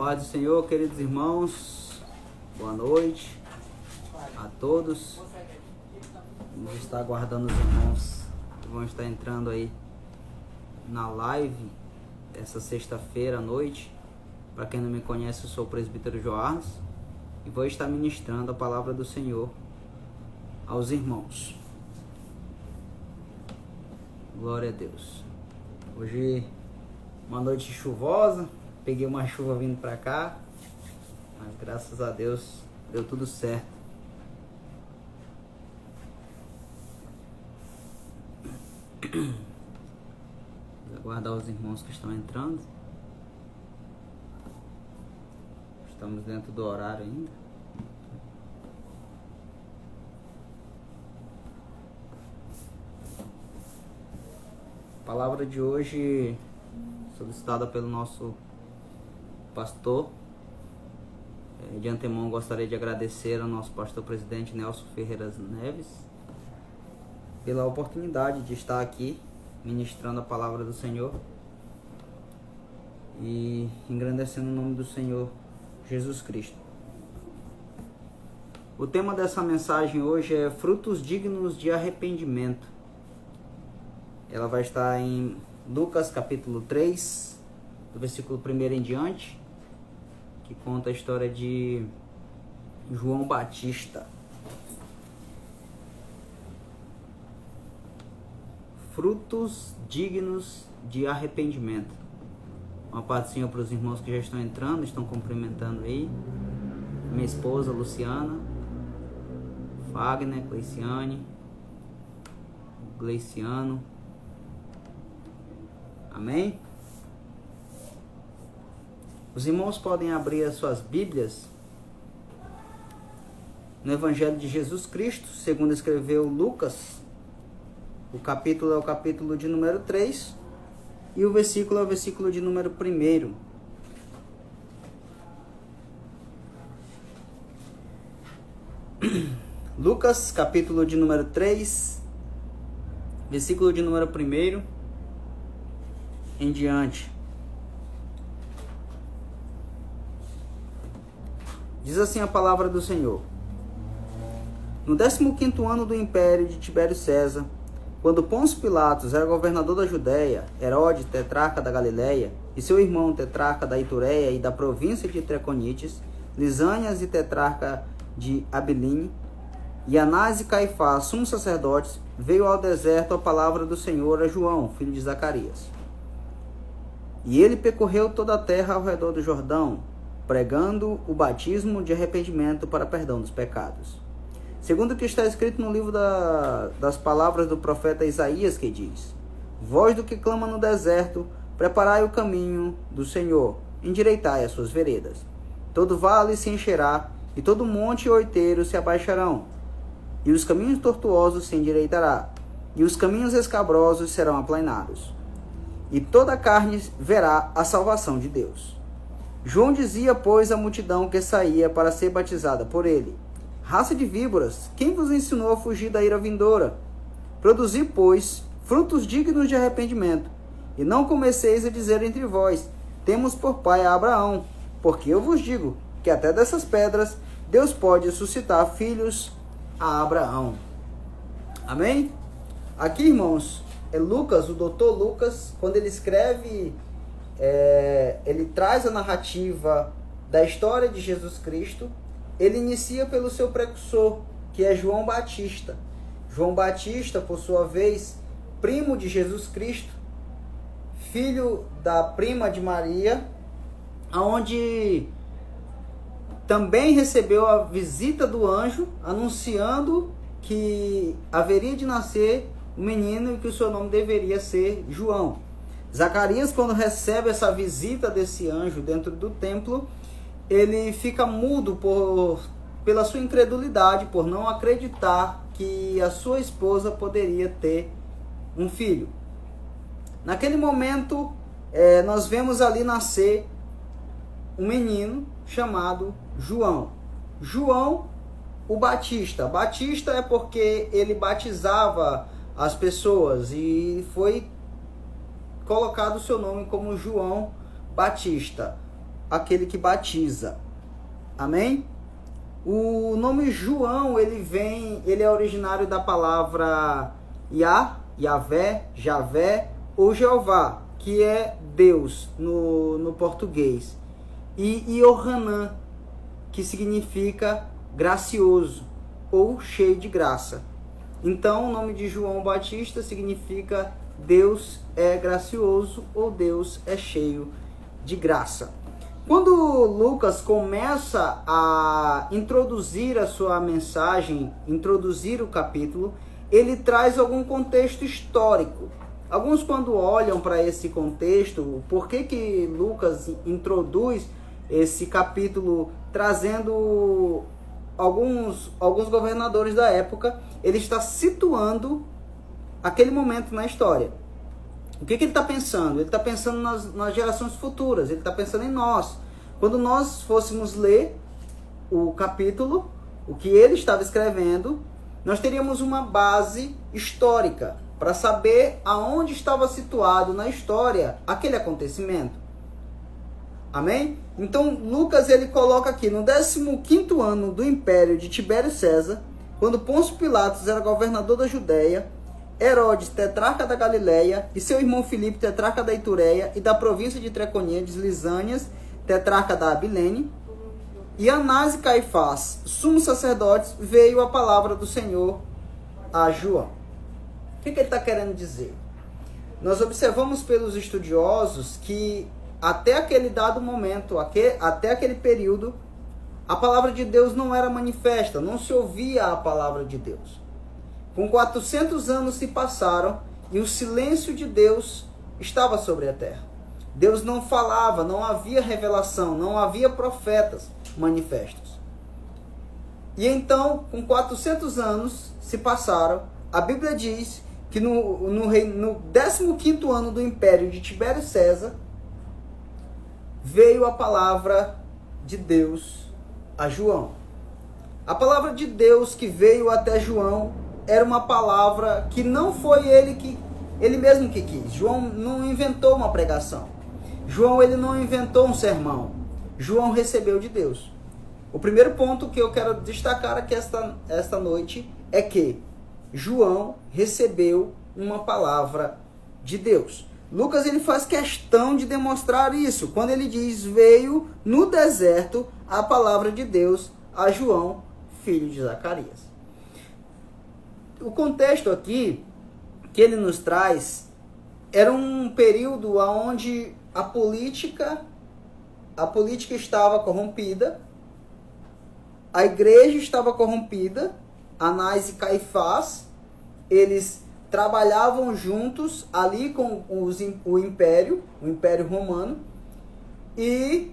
Paz do Senhor, queridos irmãos, boa noite a todos. Vamos estar aguardando os irmãos que vão estar entrando aí na live essa sexta-feira à noite. Para quem não me conhece, eu sou o presbítero Joarnes e vou estar ministrando a palavra do Senhor aos irmãos. Glória a Deus. Hoje, uma noite chuvosa. Peguei uma chuva vindo pra cá, mas graças a Deus deu tudo certo. Vou aguardar os irmãos que estão entrando. Estamos dentro do horário ainda. A palavra de hoje, solicitada pelo nosso pastor. De antemão gostaria de agradecer ao nosso pastor presidente Nelson Ferreira Neves pela oportunidade de estar aqui ministrando a palavra do Senhor e engrandecendo o nome do Senhor Jesus Cristo. O tema dessa mensagem hoje é frutos dignos de arrependimento. Ela vai estar em Lucas capítulo 3, do versículo 1 em diante, que conta a história de João Batista. Frutos dignos de arrependimento. Uma paz do Senhor para os irmãos que já estão entrando, estão cumprimentando aí. Minha esposa Luciana, Fagner, Cleiciane, Gleiciano. Amém? Os irmãos podem abrir as suas Bíblias no Evangelho de Jesus Cristo, segundo escreveu Lucas. O capítulo é o capítulo de número 3 e o versículo é o versículo de número 1. Lucas, capítulo de número 3, versículo de número 1 em diante. Diz assim a palavra do Senhor. No 15º ano do império de Tibério César, quando Pôncio Pilatos era governador da Judéia, Herodes, tetrarca da Galileia, e seu irmão, tetrarca da Itureia e da província de Traconites, Lisânias e tetrarca de Abiline, e Anás e Caifás, sumos sacerdotes, veio ao deserto a palavra do Senhor a João, filho de Zacarias. E ele percorreu toda a terra ao redor do Jordão, pregando o batismo de arrependimento para perdão dos pecados. Segundo o que está escrito no livro das palavras do profeta Isaías, que diz: Voz do que clama no deserto, preparai o caminho do Senhor, endireitai as suas veredas. Todo vale se encherá, e todo monte e outeiro se abaixarão, e os caminhos tortuosos se endireitará, e os caminhos escabrosos serão aplainados. E toda a carne verá a salvação de Deus. João dizia, pois, à multidão que saía para ser batizada por ele: Raça de víboras, quem vos ensinou a fugir da ira vindoura? Produzi, pois, frutos dignos de arrependimento, e não comeceis a dizer entre vós: Temos por pai a Abraão, porque eu vos digo que até dessas pedras Deus pode suscitar filhos a Abraão. Amém? Aqui, irmãos, é Lucas, o doutor Lucas, quando ele escreve, ele traz a narrativa da história de Jesus Cristo. Ele inicia pelo seu precursor, que é João Batista. João Batista, por sua vez, primo de Jesus Cristo, filho da prima de Maria, aonde também recebeu a visita do anjo, anunciando que haveria de nascer um menino e que o seu nome deveria ser João. Zacarias, quando recebe essa visita desse anjo dentro do templo, ele fica mudo pela sua incredulidade, por não acreditar que a sua esposa poderia ter um filho. Naquele momento, nós vemos ali nascer um menino chamado João. João, o Batista. Batista é porque ele batizava as pessoas e foi colocado o seu nome como João Batista. aquele que batiza. Amém? O nome João, ele é originário da palavra Yahvé, Javé ou Jeová, que é Deus no português. E Yohanan, que significa gracioso ou cheio de graça. Então, o nome de João Batista significa Deus é gracioso ou Deus é cheio de graça. Quando Lucas começa a introduzir a sua mensagem, introduzir o capítulo, ele traz algum contexto histórico. Alguns, quando olham para esse contexto, por que Lucas introduz esse capítulo trazendo alguns governadores da época, ele está situando aquele momento na história. O que ele está pensando? Ele está pensando nas gerações futuras, ele está pensando em nós. Quando nós fôssemos ler o capítulo, o que ele estava escrevendo, nós teríamos uma base histórica para saber aonde estava situado na história aquele acontecimento. Amém? Então, Lucas ele coloca aqui, no 15º ano do império de Tibério César, quando Pôncio Pilatos era governador da Judéia, Herodes, tetrarca da Galileia, e seu irmão Filipe, tetrarca da Itureia e da província de Treconíades, Lisânias, tetrarca da Abilene, e Anás e Caifás, sumos sacerdotes, veio a palavra do Senhor a João. O que ele está querendo dizer? Nós observamos pelos estudiosos que até aquele dado momento, até aquele período, a palavra de Deus não era manifesta, não se ouvia a palavra de Deus. Com 400 anos se passaram e o silêncio de Deus estava sobre a terra. Deus não falava, não havia revelação, não havia profetas manifestos. E então, com 400 anos se passaram, a Bíblia diz que no 15º ano do império de Tibério César, veio a palavra de Deus a João. A palavra de Deus que veio até João era uma palavra que não foi ele mesmo que quis. João não inventou uma pregação. João ele não inventou um sermão. João recebeu de Deus. O primeiro ponto que eu quero destacar aqui esta noite é que João recebeu uma palavra de Deus. Lucas ele faz questão de demonstrar isso, quando ele diz, veio no deserto a palavra de Deus a João, filho de Zacarias. O contexto aqui que ele nos traz era um período onde a política estava corrompida, a igreja estava corrompida, Anás e Caifás, eles trabalhavam juntos ali com o Império Romano, e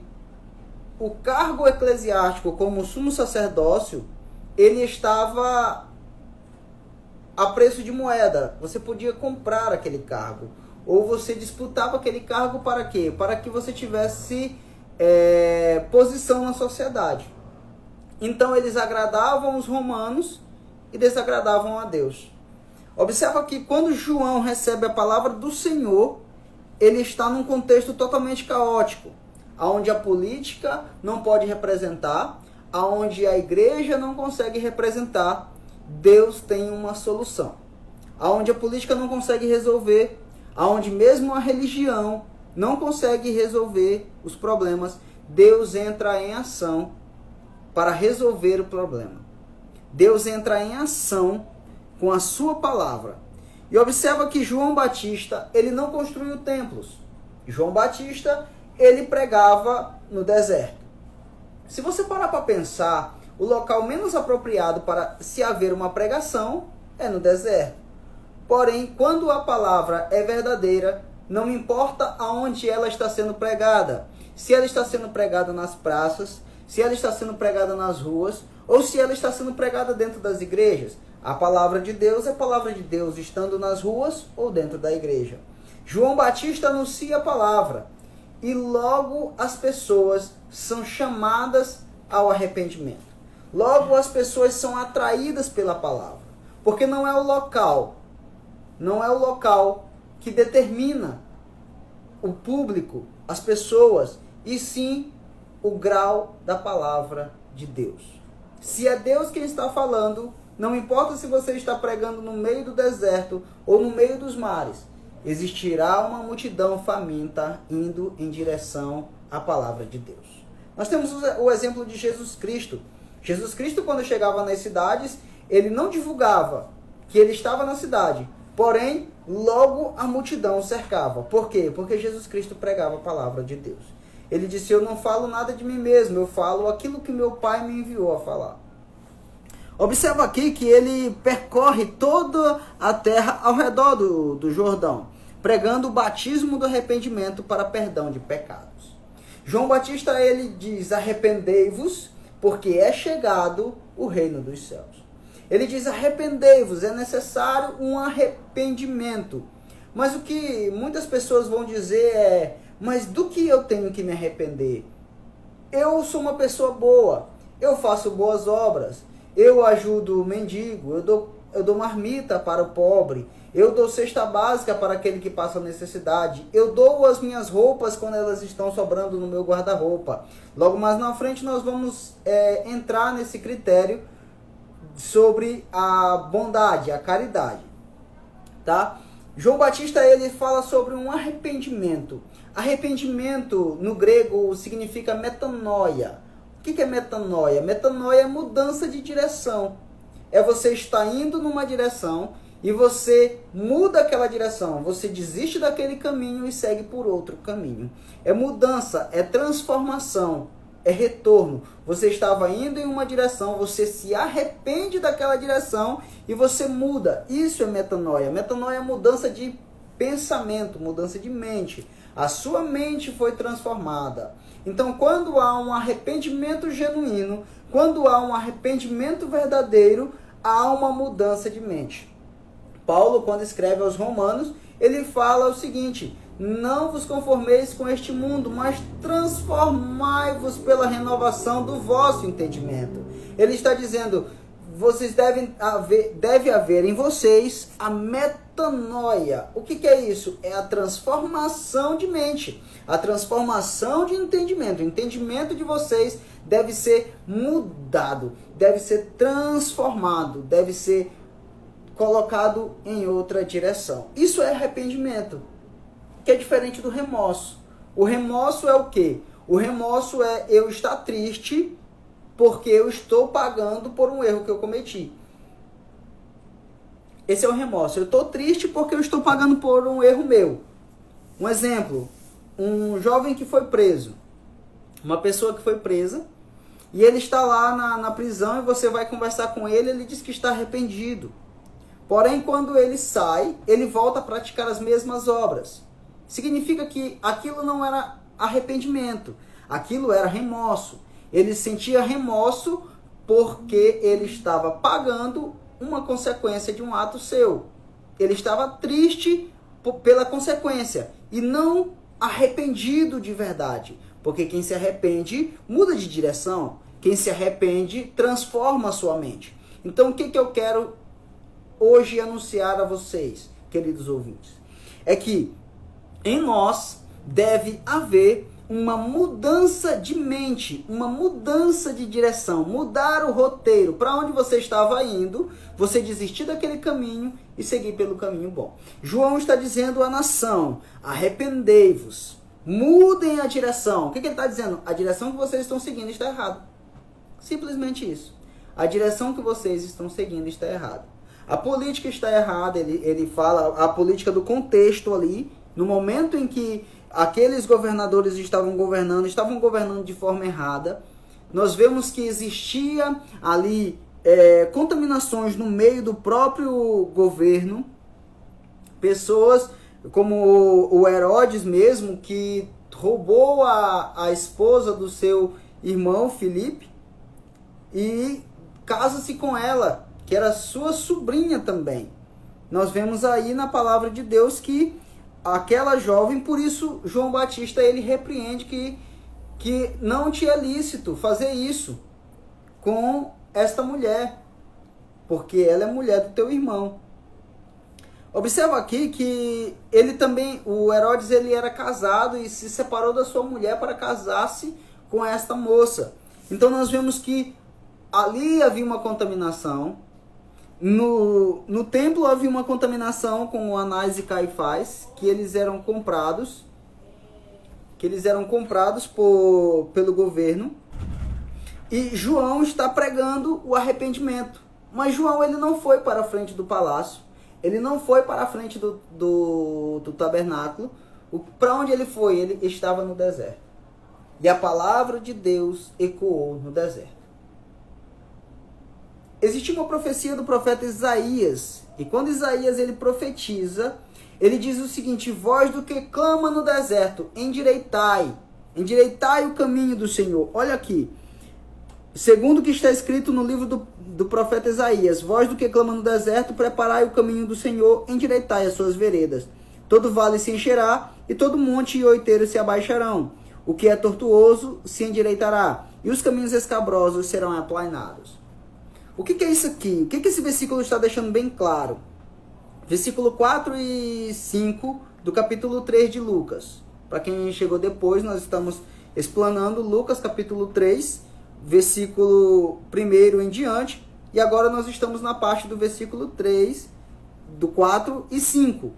o cargo eclesiástico como sumo sacerdócio, ele estava a preço de moeda. Você podia comprar aquele cargo, ou você disputava aquele cargo para quê? Para que você tivesse posição na sociedade. Então eles agradavam os romanos e desagradavam a Deus. Observa que quando João recebe a palavra do Senhor, ele está num contexto totalmente caótico, onde a política não pode representar, onde a igreja não consegue representar. Deus tem uma solução. Onde a política não consegue resolver, onde mesmo a religião não consegue resolver os problemas, Deus entra em ação para resolver o problema. Deus entra em ação com a sua palavra. E observa que João Batista, ele não construiu templos. João Batista, ele pregava no deserto. Se você parar para pensar, o local menos apropriado para se haver uma pregação é no deserto. Porém, quando a palavra é verdadeira, não importa aonde ela está sendo pregada. Se ela está sendo pregada nas praças, se ela está sendo pregada nas ruas, ou se ela está sendo pregada dentro das igrejas. A palavra de Deus é a palavra de Deus, estando nas ruas ou dentro da igreja. João Batista anuncia a palavra, e logo as pessoas são chamadas ao arrependimento. Logo as pessoas são atraídas pela palavra, porque não é o local que determina o público, as pessoas, e sim o grau da palavra de Deus. Se é Deus quem está falando, não importa se você está pregando no meio do deserto ou no meio dos mares, existirá uma multidão faminta indo em direção à palavra de Deus. Nós temos o exemplo de Jesus Cristo. Jesus Cristo, quando chegava nas cidades, ele não divulgava que ele estava na cidade, porém, logo a multidão o cercava. Por quê? Porque Jesus Cristo pregava a palavra de Deus. Ele disse, eu não falo nada de mim mesmo, eu falo aquilo que meu Pai me enviou a falar. Observa aqui que ele percorre toda a terra ao redor do Jordão, pregando o batismo do arrependimento para perdão de pecados. João Batista, ele diz, arrependei-vos, porque é chegado o reino dos céus. Ele diz, arrependei-vos, é necessário um arrependimento. Mas o que muitas pessoas vão dizer é, mas do que eu tenho que me arrepender? Eu sou uma pessoa boa, eu faço boas obras, eu ajudo o mendigo, eu dou marmita para o pobre, eu dou cesta básica para aquele que passa necessidade, eu dou as minhas roupas quando elas estão sobrando no meu guarda-roupa. Logo mais na frente nós vamos entrar nesse critério sobre a bondade, a caridade, tá? João Batista, ele fala sobre um arrependimento. Arrependimento, no grego, significa metanoia. O que é metanoia? Metanoia é mudança de direção. É você estar indo numa direção e você muda aquela direção. Você desiste daquele caminho e segue por outro caminho. É mudança, é transformação, é retorno. Você estava indo em uma direção, você se arrepende daquela direção e você muda. Isso é metanoia. Metanoia é mudança de pensamento, mudança de mente. A sua mente foi transformada. Então, quando há um arrependimento genuíno, quando há um arrependimento verdadeiro, há uma mudança de mente. Paulo, quando escreve aos Romanos, ele fala o seguinte, não vos conformeis com este mundo, mas transformai-vos pela renovação do vosso entendimento. Ele está dizendo, vocês deve haver em vocês a metanoia. O que é isso? É a transformação de mente, a transformação de entendimento. O entendimento de vocês deve ser mudado, deve ser transformado, deve ser colocado em outra direção. Isso é arrependimento, que é diferente do remorso. O remorso é o quê? O remorso é eu estar triste porque eu estou pagando por um erro que eu cometi. Esse é o remorso. Eu estou triste porque eu estou pagando por um erro meu. Um exemplo, um jovem que foi preso, uma pessoa que foi presa, e ele está lá na prisão e você vai conversar com ele, ele diz que está arrependido. Porém, quando ele sai, ele volta a praticar as mesmas obras. Significa que aquilo não era arrependimento, aquilo era remorso. Ele sentia remorso porque ele estava pagando uma consequência de um ato seu. Ele estava triste pela consequência e não arrependido de verdade. Porque quem se arrepende muda de direção. Quem se arrepende transforma a sua mente. Então o que eu quero hoje anunciar a vocês, queridos ouvintes? É que em nós deve haver uma mudança de mente, uma mudança de direção, mudar o roteiro. Para onde você estava indo, você desistir daquele caminho e seguir pelo caminho bom. João está dizendo à nação, arrependei-vos, mudem a direção. O que ele está dizendo? A direção que vocês estão seguindo está errada. Simplesmente isso. A direção que vocês estão seguindo está errada. A política está errada, ele fala a política do contexto ali, no momento em que aqueles governadores estavam governando de forma errada. Nós vemos que existia ali contaminações no meio do próprio governo. Pessoas como o Herodes mesmo, que roubou a esposa do seu irmão Filipe e casa-se com ela, que era sua sobrinha também. Nós vemos aí na palavra de Deus que aquela jovem, por isso João Batista ele repreende que não te é lícito fazer isso com esta mulher, porque ela é mulher do teu irmão. Observa aqui que ele também, o Herodes, ele era casado e se separou da sua mulher para casar-se com esta moça. Então nós vemos que ali havia uma contaminação, no templo havia uma contaminação com Anás e Caifás, que eles eram comprados pelo governo, e João está pregando o arrependimento. Mas João, ele não foi para a frente do palácio, ele não foi para a frente do tabernáculo. Para onde ele foi? Ele estava no deserto. E a palavra de Deus ecoou no deserto. Existe uma profecia do profeta Isaías, e quando Isaías ele profetiza, ele diz o seguinte: voz do que clama no deserto, endireitai o caminho do Senhor. Olha aqui, segundo o que está escrito no livro do profeta Isaías: voz do que clama no deserto, preparai o caminho do Senhor, endireitai as suas veredas. Todo vale se encherá, e todo monte e oiteiro se abaixarão. O que é tortuoso se endireitará, e os caminhos escabrosos serão aplainados. O que é isso aqui? O que esse versículo está deixando bem claro? Versículo 4 e 5 do capítulo 3 de Lucas. Para quem chegou depois, nós estamos explanando Lucas capítulo 3, versículo 1 em diante. E agora nós estamos na parte do versículo 3, do 4 e 5,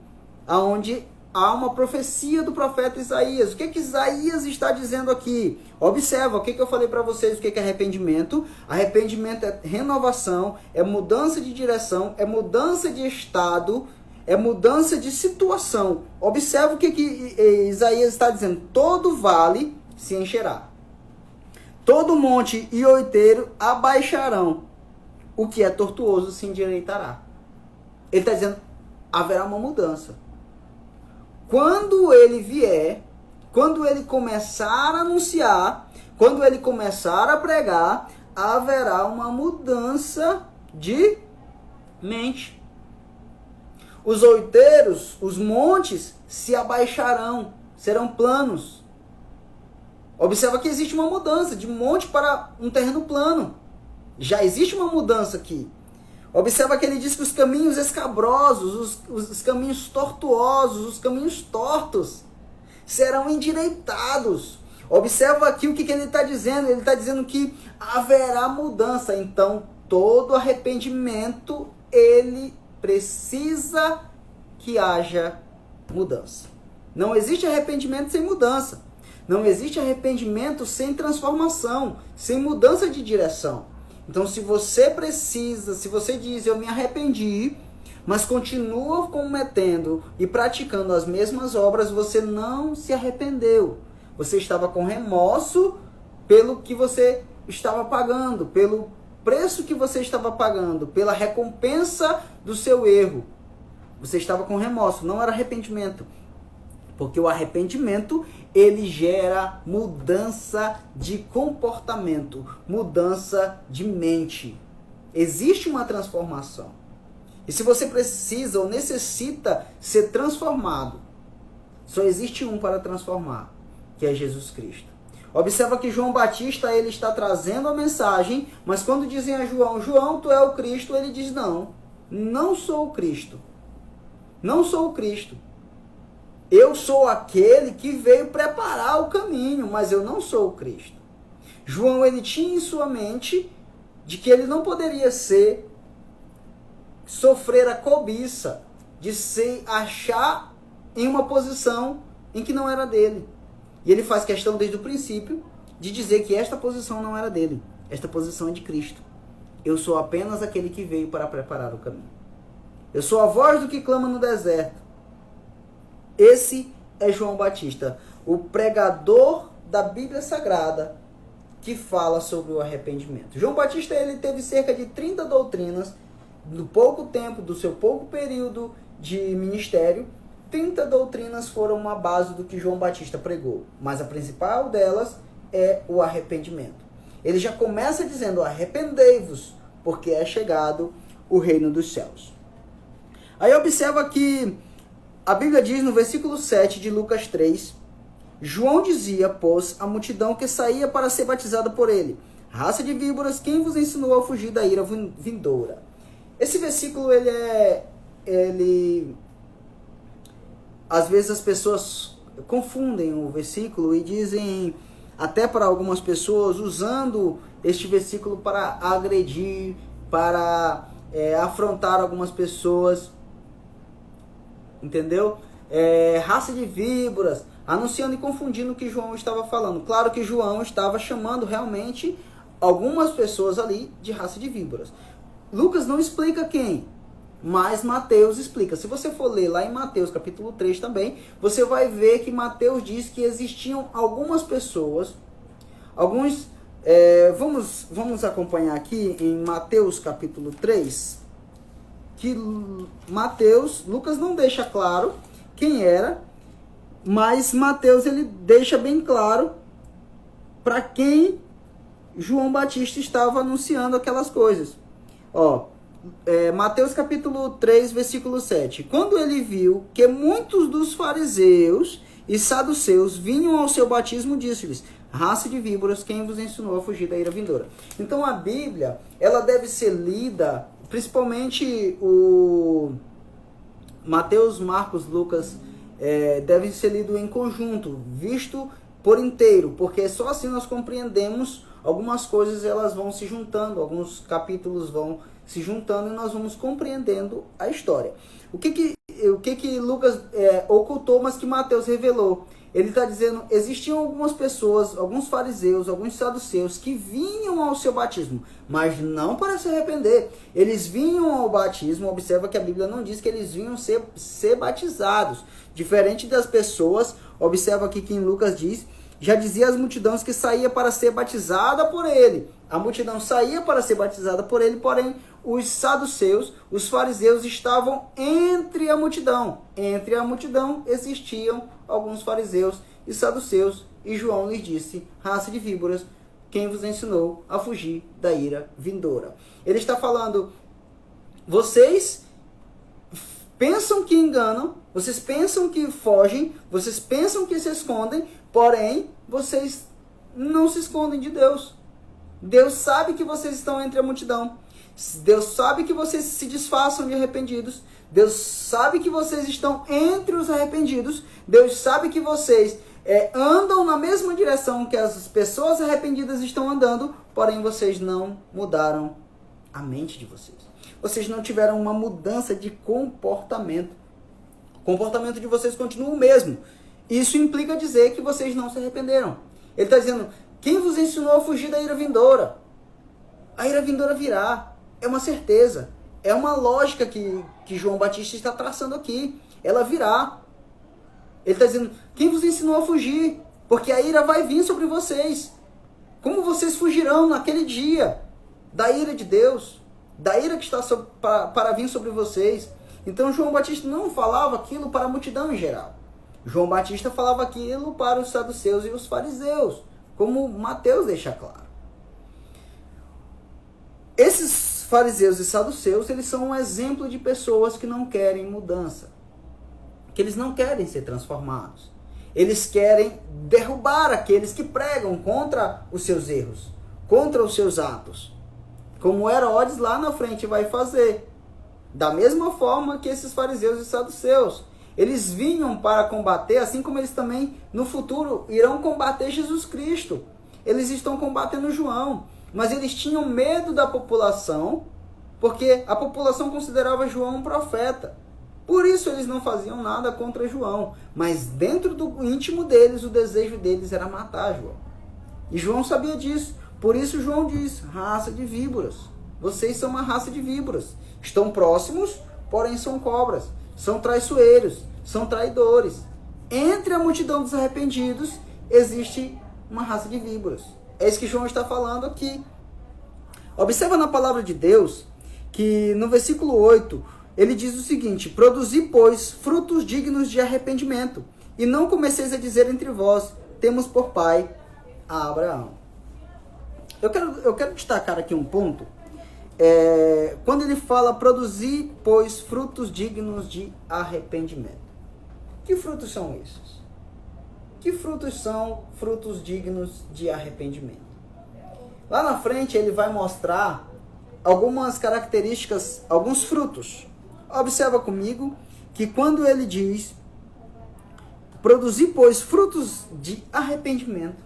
onde há uma profecia do profeta Isaías. O que Isaías está dizendo aqui? Observa, o que eu falei para vocês, o que é arrependimento? Arrependimento é renovação, é mudança de direção, é mudança de estado, é mudança de situação. Observa o que Isaías está dizendo: todo vale se encherá, todo monte e oiteiro abaixarão, o que é tortuoso se endireitará. Ele está dizendo, haverá uma mudança. Quando ele vier, quando ele começar a anunciar, quando ele começar a pregar, haverá uma mudança de mente. Os outeiros, os montes, se abaixarão, serão planos. Observa que existe uma mudança de monte para um terreno plano. Já existe uma mudança aqui. Observa que ele diz que os caminhos escabrosos, os caminhos tortuosos, os caminhos tortos serão endireitados. Observa aqui o que ele está dizendo. Ele está dizendo que haverá mudança. Então, todo arrependimento, ele precisa que haja mudança. Não existe arrependimento sem mudança. Não existe arrependimento sem transformação, sem mudança de direção. Então, se você diz, eu me arrependi, mas continua cometendo e praticando as mesmas obras, você não se arrependeu. Você estava com remorso pelo que você estava pagando, pelo preço que você estava pagando, pela recompensa do seu erro. Você estava com remorso, não era arrependimento. Porque o arrependimento, ele gera mudança de comportamento, mudança de mente. Existe uma transformação. E se você precisa ou necessita ser transformado, só existe um para transformar, que é Jesus Cristo. Observa que João Batista, ele está trazendo a mensagem, mas quando dizem a João, João, tu é o Cristo, ele diz, não sou o Cristo. Não sou o Cristo. Eu sou aquele que veio preparar o caminho, mas eu não sou o Cristo. João, ele tinha em sua mente de que ele não poderia sofrer a cobiça de se achar em uma posição em que não era dele. E ele faz questão desde o princípio de dizer que esta posição não era dele. Esta posição é de Cristo. Eu sou apenas aquele que veio para preparar o caminho. Eu sou a voz do que clama no deserto. Esse é João Batista, o pregador da Bíblia Sagrada que fala sobre o arrependimento. João Batista, ele teve cerca de 30 doutrinas no pouco tempo, do seu pouco período de ministério. 30 doutrinas foram uma base do que João Batista pregou, mas a principal delas é o arrependimento. Ele já começa dizendo, arrependei-vos, porque é chegado o reino dos céus. Aí observa que a Bíblia diz no versículo 7 de Lucas 3, João dizia, pois, a multidão que saía para ser batizada por ele, raça de víboras, quem vos ensinou a fugir da ira vindoura? Esse versículo, às vezes as pessoas confundem o versículo e dizem, até para algumas pessoas, usando este versículo para agredir, para afrontar algumas pessoas, entendeu? Raça de víboras, anunciando e confundindo o que João estava falando. Claro que João estava chamando realmente algumas pessoas ali de raça de víboras. Lucas não explica quem, mas Mateus explica. Se você for ler lá em Mateus capítulo 3 também, você vai ver que Mateus diz que existiam algumas pessoas, vamos acompanhar aqui em Mateus capítulo 3, que Lucas não deixa claro quem era, mas Mateus ele deixa bem claro para quem João Batista estava anunciando aquelas coisas. Mateus capítulo 3, versículo 7. Quando ele viu que muitos dos fariseus e saduceus vinham ao seu batismo, disse-lhes: raça de víboras, quem vos ensinou a fugir da ira vindoura? Então a Bíblia, ela deve ser lida, principalmente o Mateus, Marcos, Lucas, devem ser lidos em conjunto, visto por inteiro, porque só assim nós compreendemos algumas coisas, elas vão se juntando, alguns capítulos vão se juntando e nós vamos compreendendo a história. O que Lucas ocultou, mas que Mateus revelou? Ele está dizendo, existiam algumas pessoas, alguns fariseus, alguns saduceus que vinham ao seu batismo, mas não para se arrepender. Eles vinham ao batismo, observa que a Bíblia não diz que eles vinham ser batizados. Diferente das pessoas, observa aqui que em Lucas diz, já dizia as multidões que saía para ser batizada por ele. A multidão saía para ser batizada por ele, porém os saduceus, os fariseus estavam entre a multidão. Entre a multidão existiam alguns fariseus e saduceus, e João lhes disse: raça de víboras, quem vos ensinou a fugir da ira vindoura? Ele está falando, vocês pensam que enganam, vocês pensam que fogem, vocês pensam que se escondem, porém, vocês não se escondem de Deus. Deus sabe que vocês estão entre a multidão. Deus sabe que vocês se disfarçam de arrependidos. Deus sabe que vocês estão entre os arrependidos. Deus sabe que vocês andam na mesma direção que as pessoas arrependidas estão andando, porém vocês não mudaram a mente de vocês. Vocês não tiveram uma mudança de comportamento. O comportamento de vocês continua o mesmo. Isso implica dizer que vocês não se arrependeram. Ele está dizendo, quem vos ensinou a fugir da ira vindoura? A ira vindoura virá. É uma certeza. É uma lógica que João Batista está traçando aqui. Ela virá. Ele está dizendo, quem vos ensinou a fugir? Porque a ira vai vir sobre vocês. Como vocês fugirão naquele dia da ira de Deus? Da ira que está para vir sobre vocês. Então João Batista não falava aquilo para a multidão em geral. João Batista falava aquilo para os saduceus e os fariseus, como Mateus deixa claro. Esses fariseus e saduceus, eles são um exemplo de pessoas que não querem mudança, que eles não querem ser transformados. Eles querem derrubar aqueles que pregam contra os seus erros, contra os seus atos, como Herodes lá na frente vai fazer. Da mesma forma que esses fariseus e saduceus, eles vinham para combater, assim como eles também no futuro irão combater Jesus Cristo. Eles estão combatendo João, mas eles tinham medo da população, porque a população considerava João um profeta. Por isso eles não faziam nada contra João, mas dentro do íntimo deles, o desejo deles era matar João. E João sabia disso, por isso João diz, raça de víboras. Vocês são uma raça de víboras. Estão próximos, porém são cobras. São traiçoeiros, são traidores. Entre a multidão dos arrependidos, existe uma raça de víboras. É isso que João está falando aqui. Observa na palavra de Deus, que no versículo 8, ele diz o seguinte, produzi, pois, frutos dignos de arrependimento, e não comeceis a dizer entre vós, temos por pai a Abraão. Eu quero destacar aqui um ponto. Quando ele fala produzir, pois, frutos dignos de arrependimento. Que frutos são esses? Que frutos são frutos dignos de arrependimento? Lá na frente ele vai mostrar algumas características, alguns frutos. Observa comigo que quando ele diz produzir, pois, frutos de arrependimento,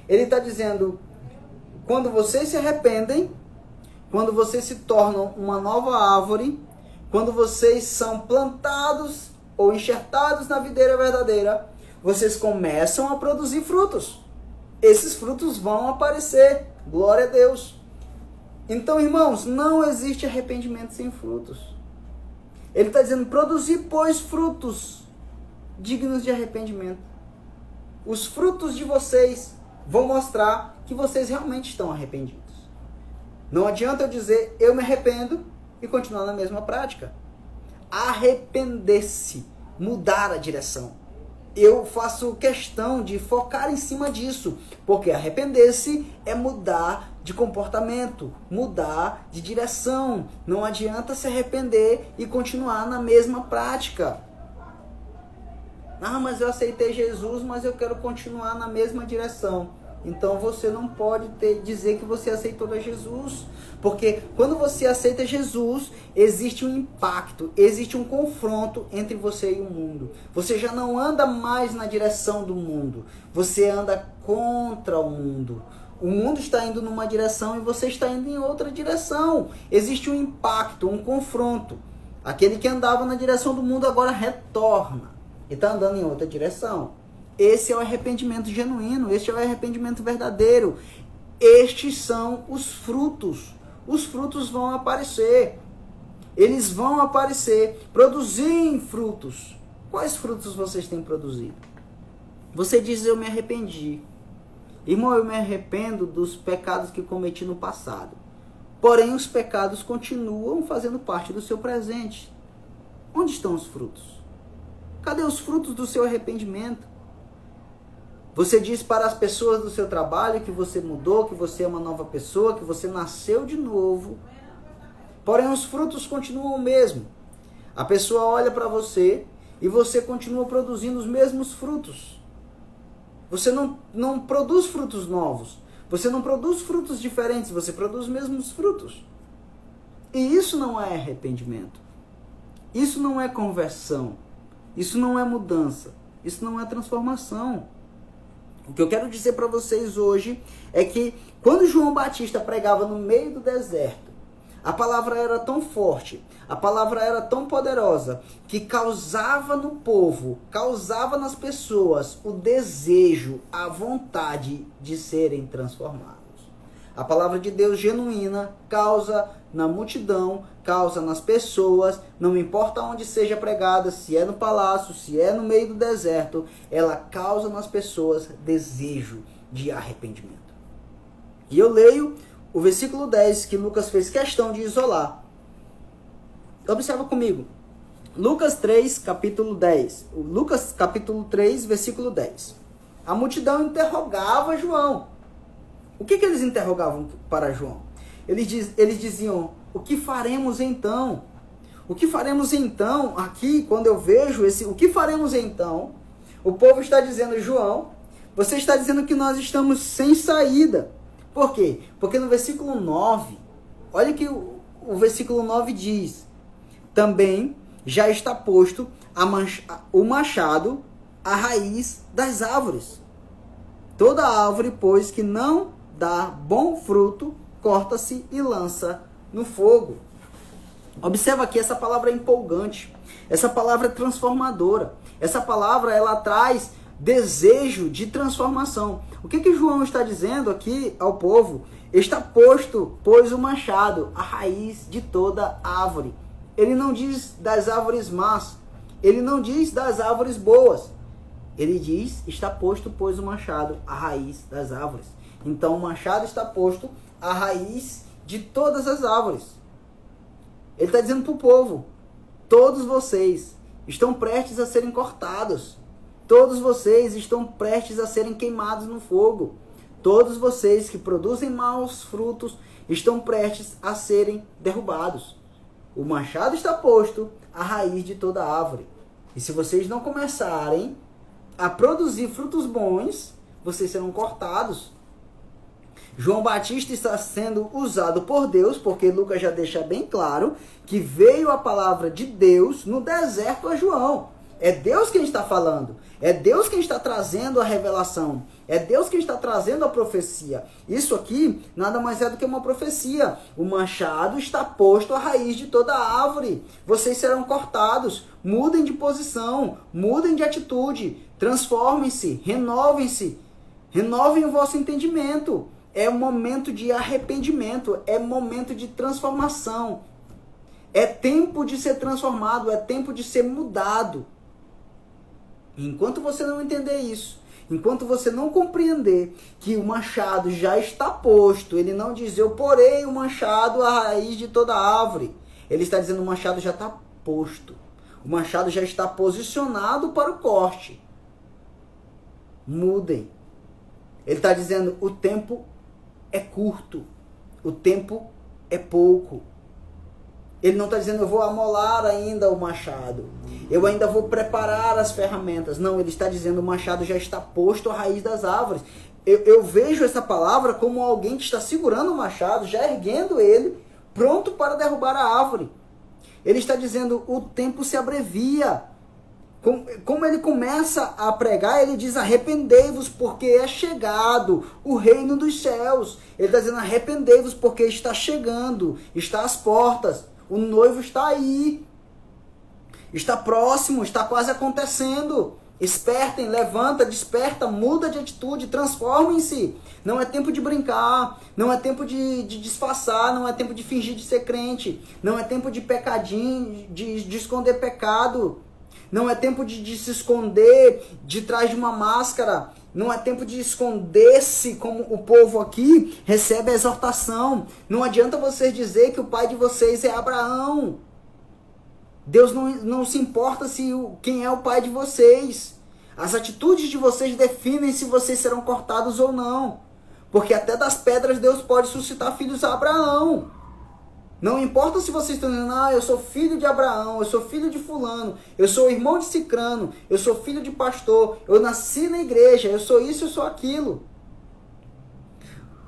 Ele está dizendo, quando vocês se arrependem, quando vocês se tornam uma nova árvore, quando vocês são plantados ou enxertados na videira verdadeira, vocês começam a produzir frutos. Esses frutos vão aparecer. Glória a Deus. Então, irmãos, não existe arrependimento sem frutos. Ele está dizendo, produzir, pois, frutos dignos de arrependimento. Os frutos de vocês vão mostrar que vocês realmente estão arrependidos. Não adianta eu dizer, eu me arrependo e continuar na mesma prática. Arrepender-se, mudar a direção. Eu faço questão de focar em cima disso, porque arrepender-se é mudar de comportamento, mudar de direção. Não adianta se arrepender e continuar na mesma prática. Ah, mas eu aceitei Jesus, mas eu quero continuar na mesma direção. Então você não pode dizer que você aceitou a Jesus. Porque quando você aceita Jesus, existe um impacto, existe um confronto entre você e o mundo. Você já não anda mais na direção do mundo. Você anda contra o mundo. O mundo está indo numa direção e você está indo em outra direção. Existe um impacto, um confronto. Aquele que andava na direção do mundo agora retorna e está andando em outra direção. Esse é o arrependimento genuíno, este é o arrependimento verdadeiro. Estes são os frutos. Os frutos vão aparecer. Eles vão aparecer. Produzirem frutos. Quais frutos vocês têm produzido? Você diz, eu me arrependi. Irmão, eu me arrependo dos pecados que cometi no passado. Porém, os pecados continuam fazendo parte do seu presente. Onde estão os frutos? Cadê os frutos do seu arrependimento? Você diz para as pessoas do seu trabalho que você mudou, que você é uma nova pessoa, que você nasceu de novo. Porém, os frutos continuam o mesmo. A pessoa olha para você e você continua produzindo os mesmos frutos. Você não produz frutos novos. Você não produz frutos diferentes, você produz os mesmos frutos. E isso não é arrependimento. Isso não é conversão. Isso não é mudança. Isso não é transformação. O que eu quero dizer para vocês hoje é que quando João Batista pregava no meio do deserto, a palavra era tão forte, a palavra era tão poderosa, que causava no povo, causava nas pessoas o desejo, a vontade de serem transformados. A palavra de Deus genuína causa na multidão, causa nas pessoas, não importa onde seja pregada, se é no palácio, se é no meio do deserto, ela causa nas pessoas desejo de arrependimento. E eu leio o versículo 10 que Lucas fez questão de isolar. Observa comigo. Lucas 3, capítulo 10. Lucas capítulo 3, versículo 10. A multidão interrogava João. O que eles interrogavam para João? Eles diziam, o que faremos então? O que faremos então? Aqui, quando eu vejo o que faremos então? O povo está dizendo, João, você está dizendo que nós estamos sem saída. Por quê? Porque no versículo 9, olha que o versículo 9 diz, também já está posto o machado à raiz das árvores. Toda árvore, pois, que não dá bom fruto, corta-se e lança no fogo. Observa aqui, essa palavra é empolgante. Essa palavra é transformadora. Essa palavra, ela traz desejo de transformação. O que João está dizendo aqui ao povo? Está posto, pois, o machado, a raiz de toda árvore. Ele não diz das árvores más. Ele não diz das árvores boas. Ele diz, está posto, pois, o machado, a raiz das árvores. Então, o machado está posto à raiz de todas as árvores. Ele está dizendo para o povo, todos vocês estão prestes a serem cortados. Todos vocês estão prestes a serem queimados no fogo. Todos vocês que produzem maus frutos estão prestes a serem derrubados. O machado está posto à raiz de toda árvore. E se vocês não começarem a produzir frutos bons, vocês serão cortados. João Batista está sendo usado por Deus, porque Lucas já deixa bem claro que veio a palavra de Deus no deserto a João. É Deus quem está falando. É Deus quem está trazendo a revelação. É Deus quem está trazendo a profecia. Isso aqui nada mais é do que uma profecia. O machado está posto à raiz de toda a árvore. Vocês serão cortados. Mudem de posição. Mudem de atitude. Transformem-se. Renovem-se. Renovem o vosso entendimento. É um momento de arrependimento. É momento de transformação. É tempo de ser transformado. É tempo de ser mudado. Enquanto você não entender isso, enquanto você não compreender que o machado já está posto, ele não diz, eu porei o machado à raiz de toda árvore. Ele está dizendo, o machado já está posto. O machado já está posicionado para o corte. Mudem. Ele está dizendo, o tempo é curto. O tempo é pouco. Ele não está dizendo, eu vou amolar ainda o machado. Eu ainda vou preparar as ferramentas. Não, ele está dizendo, o machado já está posto à raiz das árvores. Eu vejo essa palavra como alguém que está segurando o machado, já erguendo ele, pronto para derrubar a árvore. Ele está dizendo, o tempo se abrevia. Como ele começa a pregar, ele diz, arrependei-vos porque é chegado o reino dos céus. Ele está dizendo, arrependei-vos porque está chegando, está às portas. O noivo está aí, está próximo, está quase acontecendo. Espertem, levanta, desperta, muda de atitude, transformem-se. Não é tempo de brincar, não é tempo de disfarçar, não é tempo de fingir de ser crente, não é tempo de pecadinho, de esconder pecado, não é tempo de se esconder de trás de uma máscara. Não é tempo de esconder-se como o povo aqui recebe a exortação. Não adianta vocês dizer que o pai de vocês é Abraão. Deus não se importa quem é o pai de vocês. As atitudes de vocês definem se vocês serão cortados ou não. Porque até das pedras Deus pode suscitar filhos a Abraão. Não importa se vocês estão dizendo, eu sou filho de Abraão, eu sou filho de fulano, eu sou irmão de cicrano, eu sou filho de pastor, eu nasci na igreja, eu sou isso, eu sou aquilo.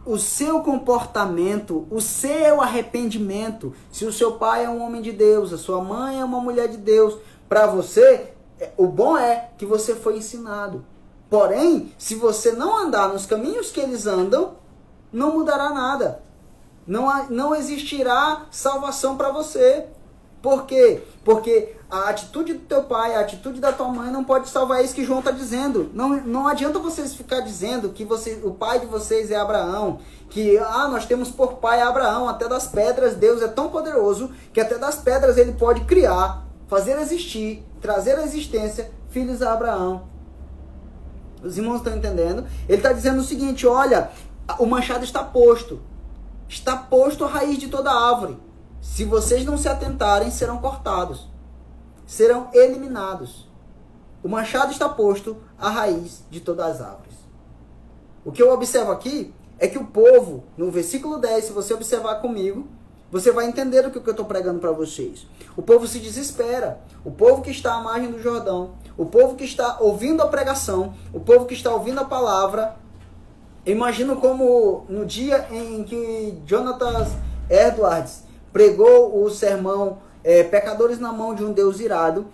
O seu comportamento, o seu arrependimento, se o seu pai é um homem de Deus, a sua mãe é uma mulher de Deus, para você, o bom é que você foi ensinado. Porém, se você não andar nos caminhos que eles andam, não mudará nada. Não existirá salvação para você. Por quê? Porque a atitude do teu pai, a atitude da tua mãe não pode salvar. É isso que João está dizendo. Não adianta vocês ficar dizendo que o pai de vocês é Abraão. Que nós temos por pai Abraão. Até das pedras Deus é tão poderoso que até das pedras ele pode criar, fazer existir, trazer à existência filhos a Abraão. Os irmãos estão entendendo? Ele está dizendo o seguinte, olha, o machado está posto. Está posto a raiz de toda árvore. Se vocês não se atentarem, serão cortados. Serão eliminados. O machado está posto à raiz de todas as árvores. O que eu observo aqui é que o povo, no versículo 10, se você observar comigo, você vai entender o que eu estou pregando para vocês. O povo se desespera. O povo que está à margem do Jordão, o povo que está ouvindo a pregação, o povo que está ouvindo a palavra. Imagino como no dia em que Jonathan Edwards pregou o sermão Pecadores na mão de um Deus irado,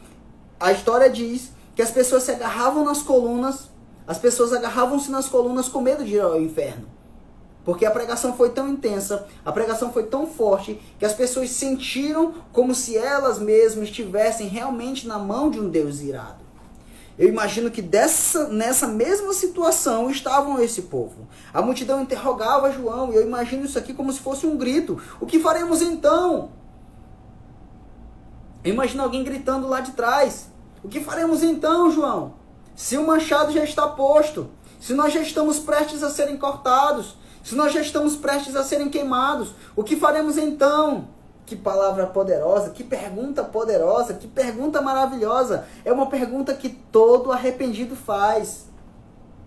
a história diz que as pessoas se agarravam nas colunas, as pessoas agarravam-se nas colunas com medo de ir ao inferno. Porque a pregação foi tão intensa, a pregação foi tão forte, que as pessoas sentiram como se elas mesmas estivessem realmente na mão de um Deus irado. Eu imagino que nessa mesma situação estavam esse povo. A multidão interrogava João, e eu imagino isso aqui como se fosse um grito. O que faremos então? Eu imagino alguém gritando lá de trás. O que faremos então, João? Se o machado já está posto, se nós já estamos prestes a serem cortados, se nós já estamos prestes a serem queimados, o que faremos então? Que palavra poderosa, que pergunta poderosa, que pergunta maravilhosa. É uma pergunta que todo arrependido faz.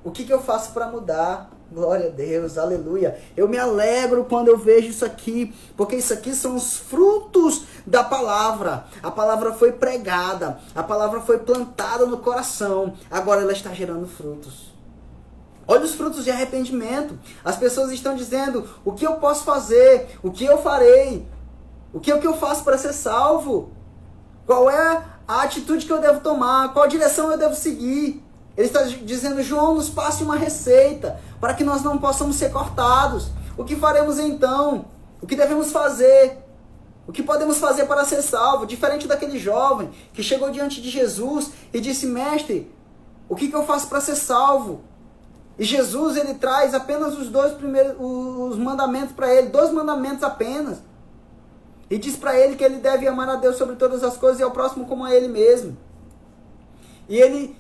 O que eu faço para mudar? Glória a Deus, aleluia. Eu me alegro quando eu vejo isso aqui, porque isso aqui são os frutos da palavra. A palavra foi pregada, a palavra foi plantada no coração, agora ela está gerando frutos. Olha os frutos de arrependimento. As pessoas estão dizendo, o que eu posso fazer? O que eu farei? O que é que eu faço para ser salvo? Qual é a atitude que eu devo tomar, qual direção eu devo seguir. Ele está dizendo, João, nos passe uma receita para que nós não possamos ser cortados. O que faremos então? O que devemos fazer? O que podemos fazer para ser salvo? Diferente daquele jovem que chegou diante de Jesus e disse, mestre, o que eu faço para ser salvo? E Jesus, ele traz apenas os os mandamentos para ele, 2 mandamentos apenas. E diz para ele que ele deve amar a Deus sobre todas as coisas e ao próximo como a ele mesmo. E ele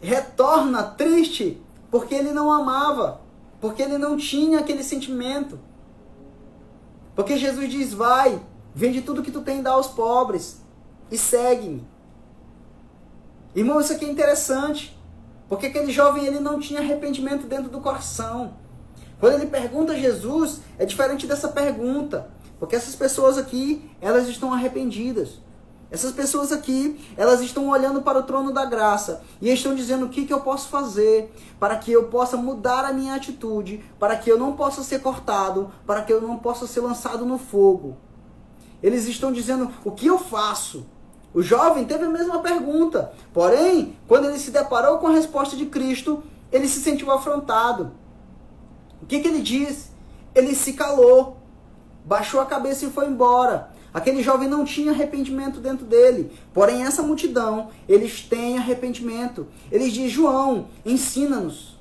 retorna triste porque ele não amava, porque ele não tinha aquele sentimento. Porque Jesus diz, vai, vende tudo que tu tem e dá aos pobres e segue-me. Irmão, isso aqui é interessante, porque aquele jovem ele não tinha arrependimento dentro do coração. Quando ele pergunta a Jesus, é diferente dessa pergunta, porque essas pessoas aqui, elas estão arrependidas. Essas pessoas aqui, elas estão olhando para o trono da graça e estão dizendo o que eu posso fazer para que eu possa mudar a minha atitude, para que eu não possa ser cortado, para que eu não possa ser lançado no fogo. Eles estão dizendo o que eu faço. O jovem teve a mesma pergunta, porém, quando ele se deparou com a resposta de Cristo, ele se sentiu afrontado. O que ele diz? Ele se calou, baixou a cabeça e foi embora. Aquele jovem não tinha arrependimento dentro dele. Porém, essa multidão, eles têm arrependimento. Eles dizem, João, ensina-nos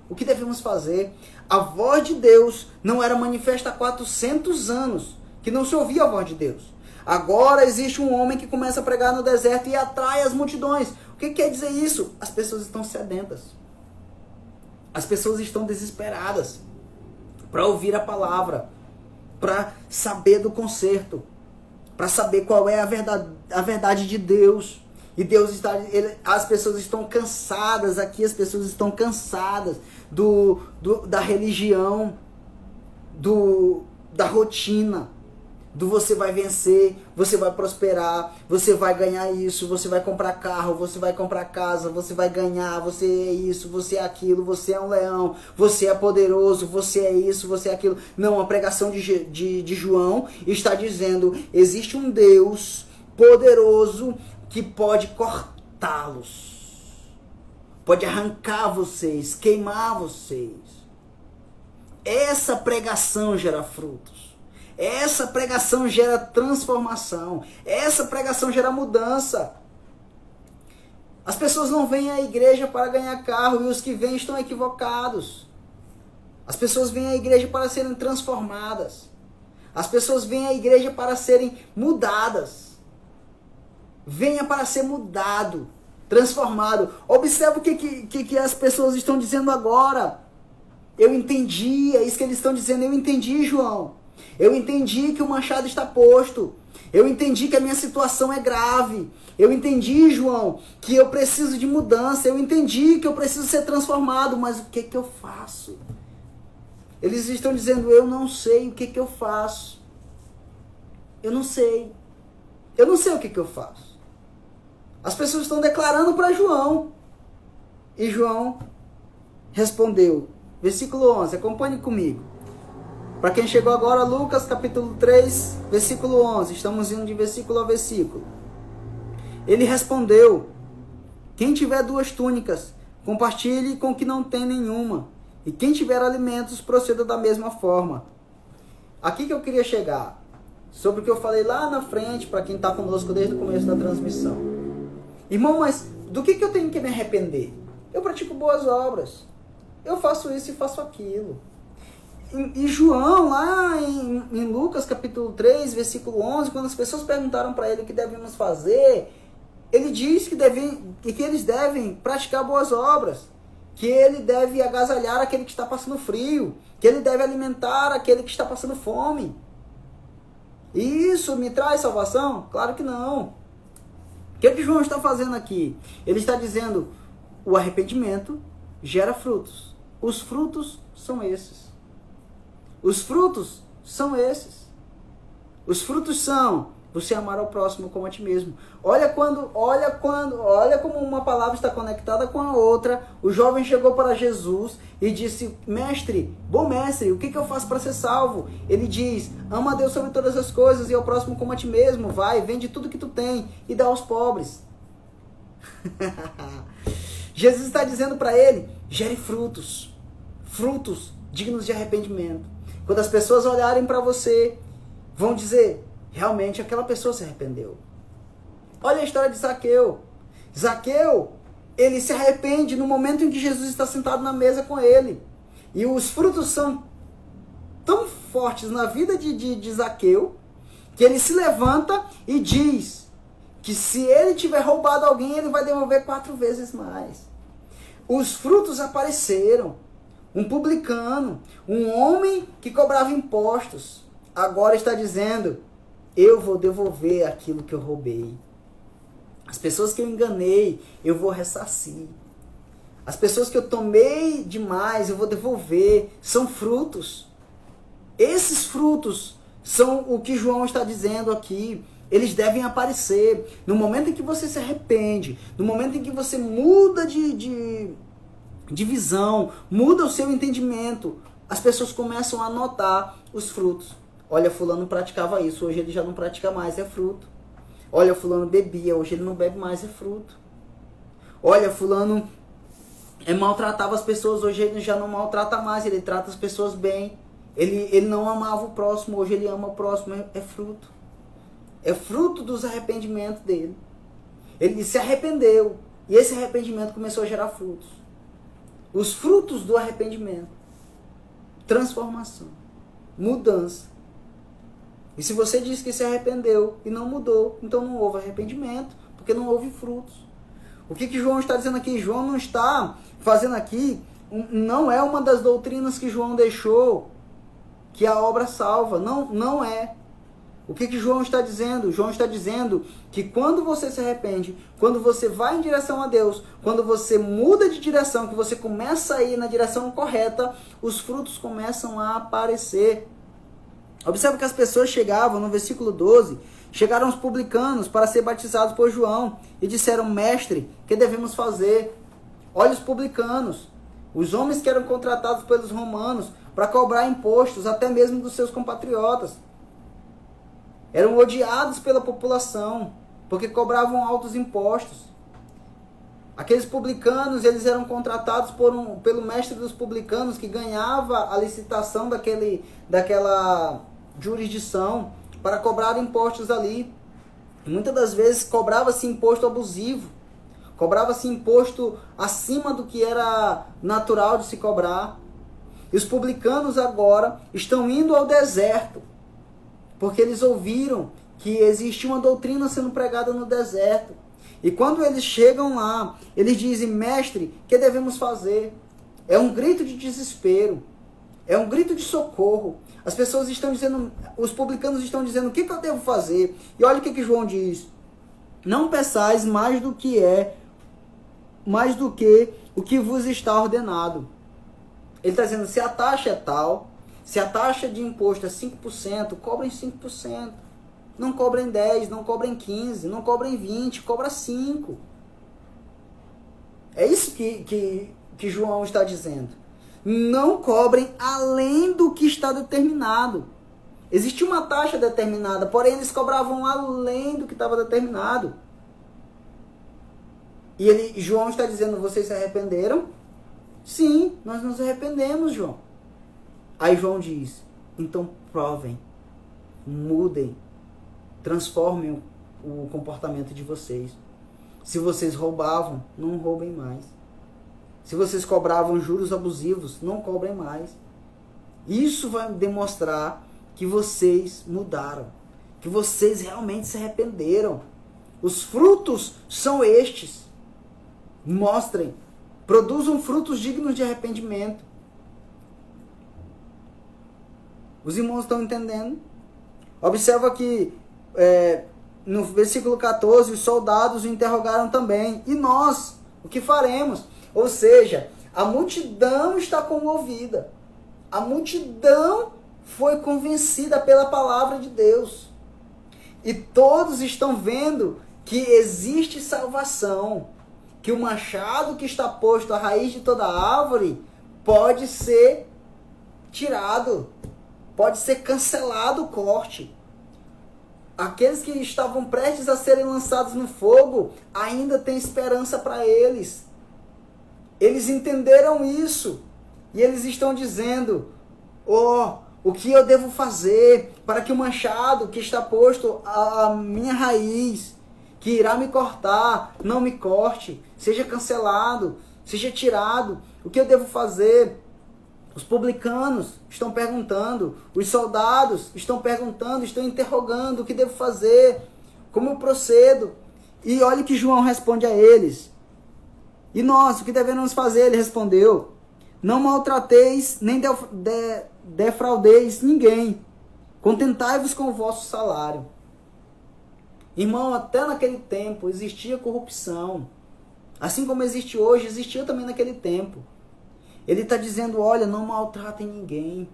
o que devemos fazer. A voz de Deus não era manifesta há 400 anos, que não se ouvia a voz de Deus. Agora existe um homem que começa a pregar no deserto e atrai as multidões. O que quer dizer isso? As pessoas estão sedentas. As pessoas estão desesperadas para ouvir a palavra, para saber do conserto, para saber qual é a verdade de Deus. E Deus está, as pessoas estão cansadas aqui, as pessoas estão cansadas da religião, da rotina, do você vai vencer, você vai prosperar, você vai ganhar isso, você vai comprar carro, você vai comprar casa, você vai ganhar, você é isso, você é aquilo, você é um leão, você é poderoso, você é isso, você é aquilo. Não, a pregação de João está dizendo, existe um Deus poderoso que pode cortá-los, pode arrancar vocês, queimar vocês. Essa pregação gera frutos. Essa pregação gera transformação. Essa pregação gera mudança. As pessoas não vêm à igreja para ganhar carro e os que vêm estão equivocados. As pessoas vêm à igreja para serem transformadas. As pessoas vêm à igreja para serem mudadas. Venha para ser mudado, transformado. Observe o que as pessoas estão dizendo agora. Eu entendi, é isso que eles estão dizendo. Eu entendi, João. Eu entendi que o machado está posto. Eu entendi que a minha situação é grave. Eu entendi, João, que eu preciso de mudança. Eu entendi que eu preciso ser transformado. Mas o que eu faço? Eles estão dizendo, eu não sei o que eu faço. Eu não sei. Eu não sei o que eu faço. As pessoas estão declarando para João. E João respondeu. Versículo 11, acompanhe comigo. Para quem chegou agora, Lucas capítulo 3, versículo 11. Estamos indo de versículo a versículo. Ele respondeu, quem tiver 2 túnicas, compartilhe com o que não tem nenhuma. E quem tiver alimentos, proceda da mesma forma. Aqui que eu queria chegar. Sobre o que eu falei lá na frente, para quem está conosco desde o começo da transmissão. Irmão, mas do que eu tenho que me arrepender? Eu pratico boas obras. Eu faço isso e faço aquilo. E João, lá em Lucas capítulo 3, versículo 11, quando as pessoas perguntaram para ele o que devemos fazer, ele diz que eles devem praticar boas obras, que ele deve agasalhar aquele que está passando frio, que ele deve alimentar aquele que está passando fome. E isso me traz salvação? Claro que não. O que João está fazendo aqui? Ele está dizendo, o arrependimento gera frutos. Os frutos são esses. Os frutos são esses. Os frutos são você amar ao próximo como a ti mesmo. Olha como uma palavra está conectada com a outra. O jovem chegou para Jesus e disse: mestre, bom mestre, o que eu faço para ser salvo? Ele diz: ama a Deus sobre todas as coisas e ao próximo como a ti mesmo. Vai, vende tudo que tu tem e dá aos pobres. Jesus está dizendo para ele: gere frutos dignos de arrependimento. Quando as pessoas olharem para você, vão dizer: realmente aquela pessoa se arrependeu. Olha a história de Zaqueu. Zaqueu, ele se arrepende no momento em que Jesus está sentado na mesa com ele. E os frutos são tão fortes na vida de Zaqueu, que ele se levanta e diz que se ele tiver roubado alguém, ele vai devolver 4 vezes mais. Os frutos apareceram. Um publicano, um homem que cobrava impostos, agora está dizendo: eu vou devolver aquilo que eu roubei. As pessoas que eu enganei, eu vou ressarcir. As pessoas que eu tomei demais, eu vou devolver. São frutos. Esses frutos são o que João está dizendo aqui. Eles devem aparecer. No momento em que você se arrepende, no momento em que você muda de visão, muda o seu entendimento, as pessoas começam a notar os frutos. Olha, fulano praticava isso, hoje ele já não pratica mais, é fruto. Olha, fulano bebia, hoje ele não bebe mais, é fruto. Olha, fulano maltratava as pessoas, hoje ele já não maltrata mais, ele trata as pessoas bem. Ele não amava o próximo, hoje ele ama o próximo, é fruto. É fruto dos arrependimentos dele. Ele se arrependeu, e esse arrependimento começou a gerar frutos. Os frutos do arrependimento: transformação, mudança. E se você diz que se arrependeu e não mudou, então não houve arrependimento, porque não houve frutos. O que João está dizendo aqui? João não está fazendo aqui, não é uma das doutrinas que João deixou, que a obra salva. Não é. O que João está dizendo? João está dizendo que quando você se arrepende, quando você vai em direção a Deus, quando você muda de direção, que você começa a ir na direção correta, os frutos começam a aparecer. Observe que as pessoas chegavam, no versículo 12, chegaram os publicanos para ser batizados por João e disseram: mestre, o que devemos fazer? Olha os publicanos, os homens que eram contratados pelos romanos para cobrar impostos, até mesmo dos seus compatriotas. Eram odiados pela população, porque cobravam altos impostos. Aqueles publicanos, eles eram contratados pelo mestre dos publicanos, que ganhava a licitação daquela jurisdição para cobrar impostos ali. E muitas das vezes cobrava-se imposto abusivo, cobrava-se imposto acima do que era natural de se cobrar. E os publicanos agora estão indo ao deserto, porque eles ouviram que existia uma doutrina sendo pregada no deserto. E quando eles chegam lá, eles dizem: mestre, o que devemos fazer? É um grito de desespero, é um grito de socorro. As pessoas estão dizendo, os publicanos estão dizendo: o que eu devo fazer? E olha o que João diz: não peçais mais do que o que vos está ordenado. Ele está dizendo: se a taxa é tal, se a taxa de imposto é 5%, cobrem 5%. Não cobrem 10, não cobrem 15, não cobrem 20, cobra 5. É isso que João está dizendo. Não cobrem além do que está determinado. Existia uma taxa determinada, porém eles cobravam além do que estava determinado. E João está dizendo: vocês se arrependeram? Sim, nós nos arrependemos, João. Aí João diz: então provem, mudem, transformem o comportamento de vocês. Se vocês roubavam, não roubem mais. Se vocês cobravam juros abusivos, não cobrem mais. Isso vai demonstrar que vocês mudaram, que vocês realmente se arrependeram. Os frutos são estes. Mostrem, produzam frutos dignos de arrependimento. Os irmãos estão entendendo? Observa que no versículo 14, os soldados o interrogaram também: e nós, o que faremos? Ou seja, a multidão está comovida. A multidão foi convencida pela palavra de Deus. E todos estão vendo que existe salvação, que o machado que está posto à raiz de toda árvore pode ser tirado, pode ser cancelado o corte. Aqueles que estavam prestes a serem lançados no fogo, ainda tem esperança para eles. Eles entenderam isso. E eles estão dizendo, o que eu devo fazer para que o machado que está posto à minha raiz, que irá me cortar, não me corte, seja cancelado, seja tirado. O que eu devo fazer? Os publicanos estão perguntando, os soldados estão perguntando, estão interrogando o que devo fazer, como eu procedo. E olha que João responde a eles. E nós, o que devemos fazer? Ele respondeu, não maltrateis nem defraudeis ninguém, contentai-vos com o vosso salário. Irmão, até naquele tempo existia corrupção. Assim como existe hoje, existia também naquele tempo. Ele está dizendo, olha, não maltratem ninguém.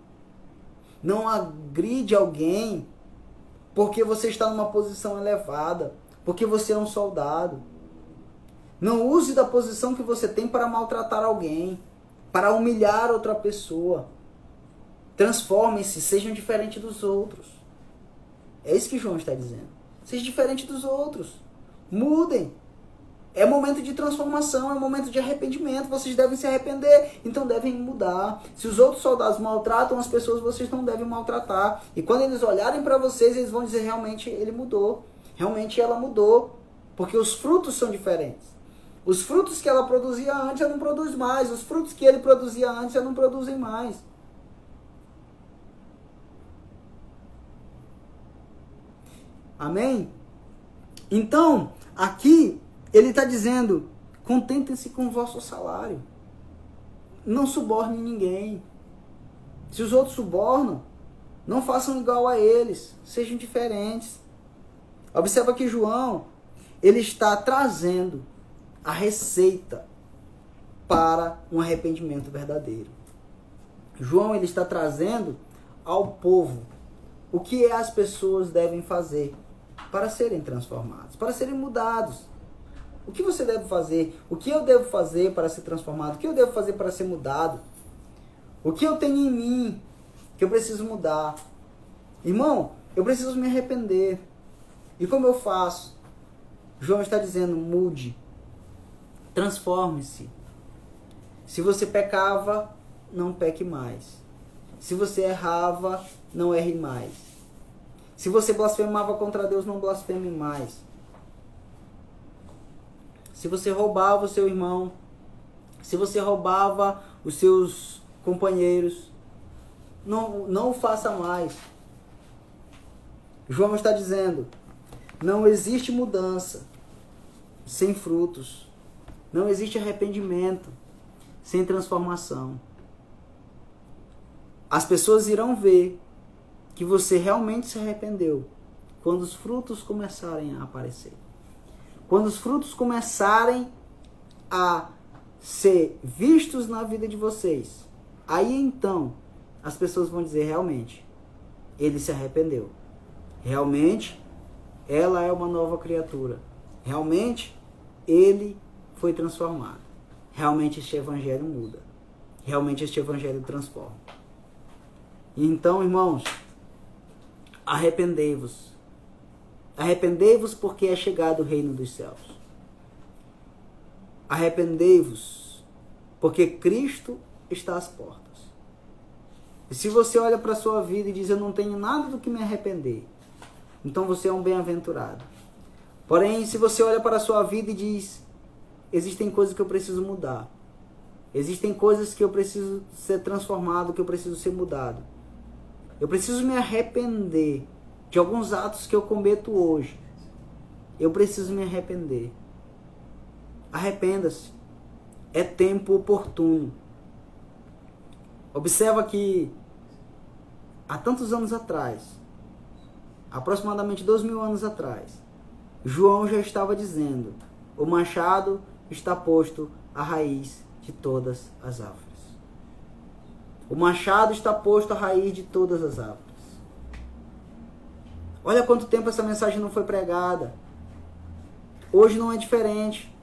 Não agride alguém porque você está numa posição elevada, porque você é um soldado. Não use da posição que você tem para maltratar alguém, para humilhar outra pessoa. Transformem-se, sejam diferentes dos outros. É isso que João está dizendo. Sejam diferentes dos outros. Mudem. É momento de transformação, é momento de arrependimento. Vocês devem se arrepender, então devem mudar. Se os outros soldados maltratam as pessoas, vocês não devem maltratar. E quando eles olharem para vocês, eles vão dizer, realmente ele mudou. Realmente ela mudou. Porque os frutos são diferentes. Os frutos que ela produzia antes, ela não produz mais. Os frutos que ele produzia antes, ela não produzem mais. Amém? Então, aqui, ele está dizendo, contentem-se com o vosso salário. Não subornem ninguém. Se os outros subornam, não façam igual a eles. Sejam diferentes. Observa que João, ele está trazendo a receita para um arrependimento verdadeiro. João, ele está trazendo ao povo o que as pessoas devem fazer para serem transformados, para serem mudados. O que você deve fazer? O que eu devo fazer para ser transformado? O que eu devo fazer para ser mudado? O que eu tenho em mim que eu preciso mudar? Irmão, eu preciso me arrepender. E como eu faço? João está dizendo, mude. Transforme-se. Se você pecava, não peque mais. Se você errava, não erre mais. Se você blasfemava contra Deus, não blasfeme mais. Se você roubava o seu irmão, se você roubava os seus companheiros, não o faça mais. João está dizendo, não existe mudança sem frutos. Não existe arrependimento sem transformação. As pessoas irão ver que você realmente se arrependeu quando os frutos começarem a aparecer. Quando os frutos começarem a ser vistos na vida de vocês, aí então as pessoas vão dizer, realmente, ele se arrependeu. Realmente, ela é uma nova criatura. Realmente, ele foi transformado. Realmente este evangelho muda. Realmente este evangelho transforma. Então, irmãos, arrependei-vos. Arrependei-vos porque é chegado o reino dos céus. Arrependei-vos porque Cristo está às portas. E se você olha para a sua vida e diz, eu não tenho nada do que me arrepender, então você é um bem-aventurado. Porém, se você olha para a sua vida e diz, existem coisas que eu preciso mudar. Existem coisas que eu preciso ser transformado, que eu preciso ser mudado. Eu preciso me arrepender de alguns atos que eu cometo hoje. Eu preciso me arrepender. Arrependa-se. É tempo oportuno. Observa que há tantos anos atrás, aproximadamente 2000 anos atrás, João já estava dizendo, o machado está posto à raiz de todas as árvores. O machado está posto à raiz de todas as árvores. Olha quanto tempo essa mensagem não foi pregada. Hoje não é diferente.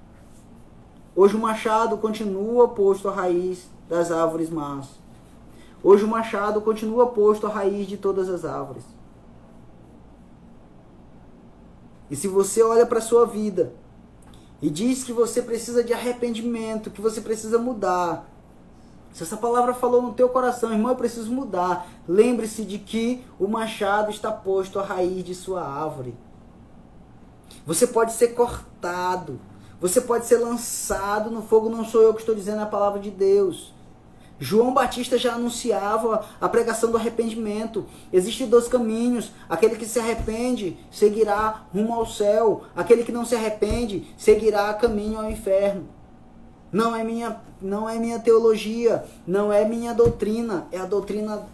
Hoje o machado continua posto à raiz das árvores más. Hoje o machado continua posto à raiz de todas as árvores. E se você olha para a sua vida e diz que você precisa de arrependimento, que você precisa mudar, se essa palavra falou no teu coração, irmão, eu preciso mudar, lembre-se de que o machado está posto à raiz de sua árvore. Você pode ser cortado, você pode ser lançado no fogo, não sou eu que estou dizendo, é a palavra de Deus. João Batista já anunciava a pregação do arrependimento. Existem 2 caminhos. Aquele que se arrepende seguirá rumo ao céu. Aquele que não se arrepende seguirá caminho ao inferno. Não é minha teologia, não é minha doutrina, é a doutrina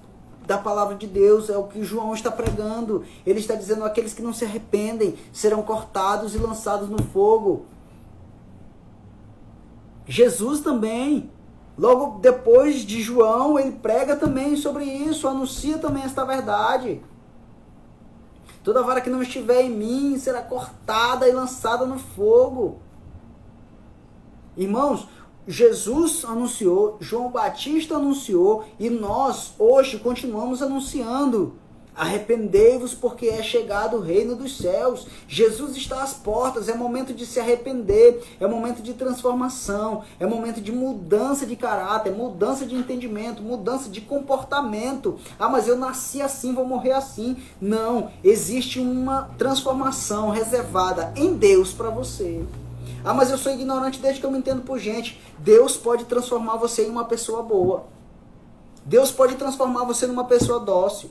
da palavra de Deus, é o que João está pregando. Ele está dizendo: aqueles que não se arrependem serão cortados e lançados no fogo. Jesus também, logo depois de João, ele prega também sobre isso, anuncia também esta verdade. Toda vara que não estiver em mim será cortada e lançada no fogo. Irmãos, Jesus anunciou, João Batista anunciou, e nós hoje continuamos anunciando. Arrependei-vos porque é chegado o reino dos céus. Jesus está às portas, é momento de se arrepender, é momento de transformação, é momento de mudança de caráter, mudança de entendimento, mudança de comportamento. Ah, mas eu nasci assim, vou morrer assim. Não, existe uma transformação reservada em Deus para você. Ah, mas eu sou ignorante desde que eu me entendo por gente. Deus pode transformar você em uma pessoa boa. Deus pode transformar você numa pessoa dócil.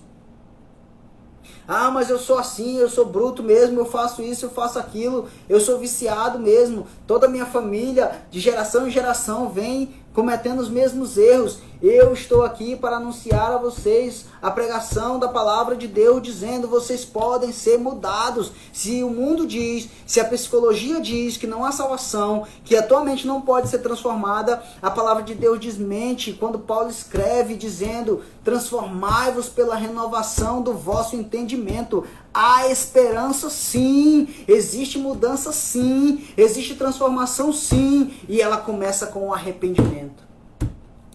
Ah, mas eu sou assim, eu sou bruto mesmo, eu faço isso, eu faço aquilo, eu sou viciado mesmo. Toda a minha família, de geração em geração, vem cometendo os mesmos erros. Eu estou aqui para anunciar a vocês a pregação da palavra de Deus, dizendo: vocês podem ser mudados. Se o mundo diz, se a psicologia diz que não há salvação, que a tua mente não pode ser transformada, a palavra de Deus desmente quando Paulo escreve dizendo: transformai-vos pela renovação do vosso entendimento. Há esperança sim, existe mudança sim, existe transformação sim, e ela começa com o arrependimento.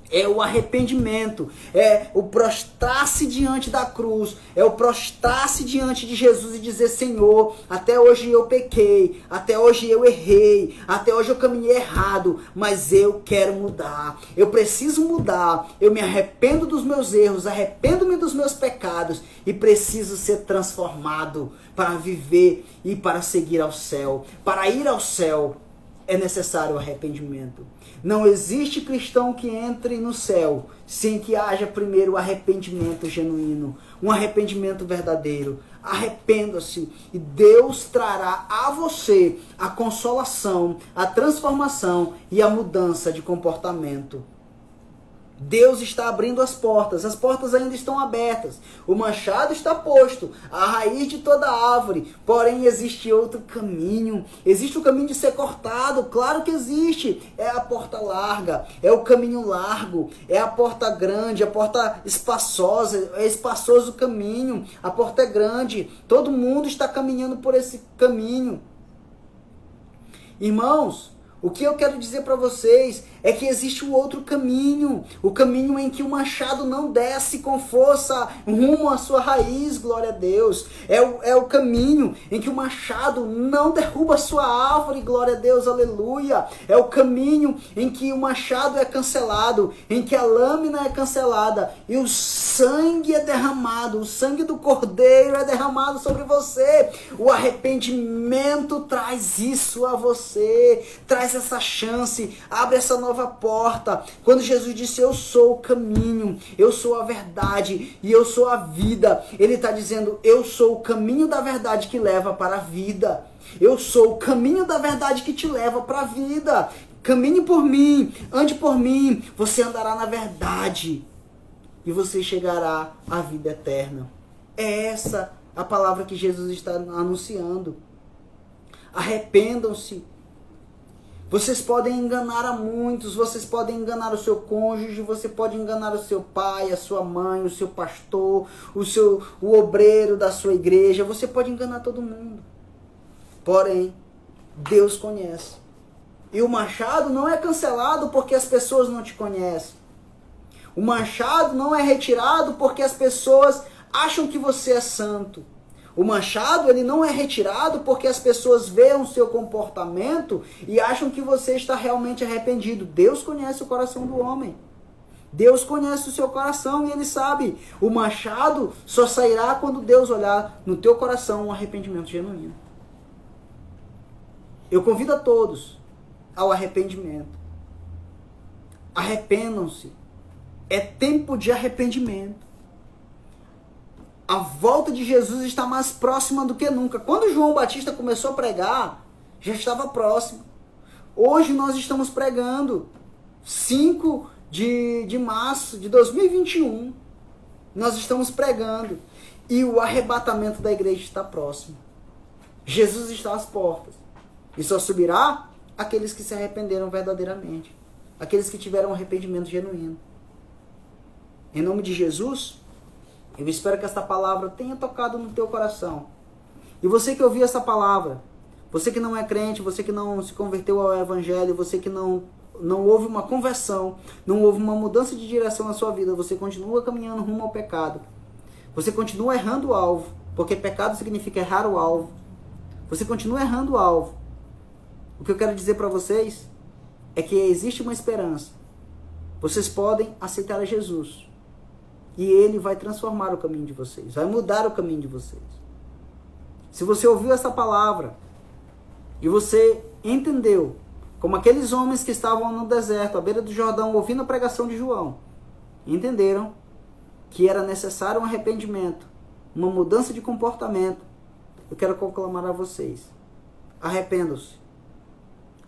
É o arrependimento, é o prostrar-se diante da cruz, é o prostrar-se diante de Jesus e dizer: Senhor, até hoje eu pequei, até hoje eu errei, até hoje eu caminhei errado, mas eu quero mudar, eu preciso mudar, eu me arrependo dos meus erros, arrependo-me dos meus pecados e preciso ser transformado para viver e para seguir ao céu. Para ir ao céu é necessário o arrependimento. Não existe cristão que entre no céu sem que haja primeiro o arrependimento genuíno, um arrependimento verdadeiro. Arrependa-se e Deus trará a você a consolação, a transformação e a mudança de comportamento. Deus está abrindo as portas ainda estão abertas, o machado está posto, a raiz de toda árvore, porém existe outro caminho, existe o caminho de ser cortado, claro que existe, é a porta larga, é o caminho largo, é a porta grande, a porta espaçosa, é espaçoso o caminho, a porta é grande, todo mundo está caminhando por esse caminho. Irmãos, o que eu quero dizer para vocês é que existe um outro caminho, o caminho em que o machado não desce com força rumo à sua raiz, glória a Deus. É o caminho em que o machado não derruba a sua árvore, glória a Deus, aleluia. É o caminho em que o machado é cancelado, em que a lâmina é cancelada e o sangue é derramado, o sangue do Cordeiro é derramado sobre você. O arrependimento traz isso a você, traz essa chance, abre essa nova porta. Quando Jesus disse: eu sou o caminho, eu sou a verdade e eu sou a vida, ele está dizendo: eu sou o caminho da verdade que leva para a vida. Eu sou o caminho da verdade que te leva para a vida. Caminhe por mim, ande por mim, você andará na verdade e você chegará à vida eterna. É essa a palavra que Jesus está anunciando. Arrependam-se. Vocês podem enganar a muitos, vocês podem enganar o seu cônjuge, você pode enganar o seu pai, a sua mãe, o seu pastor, o obreiro da sua igreja, você pode enganar todo mundo. Porém, Deus conhece. E o machado não é cancelado porque as pessoas não te conhecem. O machado não é retirado porque as pessoas acham que você é santo. O machado ele não é retirado porque as pessoas veem o seu comportamento e acham que você está realmente arrependido. Deus conhece o coração do homem. Deus conhece o seu coração e Ele sabe. O machado só sairá quando Deus olhar no teu coração um arrependimento genuíno. Eu convido a todos ao arrependimento. Arrependam-se. É tempo de arrependimento. A volta de Jesus está mais próxima do que nunca. Quando João Batista começou a pregar, já estava próximo. Hoje nós estamos pregando 5 de março de 2021. Nós estamos pregando. E o arrebatamento da igreja está próximo. Jesus está às portas. E só subirá aqueles que se arrependeram verdadeiramente. Aqueles que tiveram um arrependimento genuíno. Em nome de Jesus, eu espero que esta palavra tenha tocado no teu coração. E você que ouviu essa palavra, você que não é crente, você que não se converteu ao evangelho, você que não houve uma conversão, não houve uma mudança de direção na sua vida, você continua caminhando rumo ao pecado. Você continua errando o alvo, porque pecado significa errar o alvo. Você continua errando o alvo. O que eu quero dizer para vocês é que existe uma esperança. Vocês podem aceitar a Jesus. E Ele vai transformar o caminho de vocês. Vai mudar o caminho de vocês. Se você ouviu essa palavra e você entendeu, como aqueles homens que estavam no deserto, à beira do Jordão, ouvindo a pregação de João, entenderam que era necessário um arrependimento, uma mudança de comportamento, eu quero conclamar a vocês. Arrependam-se.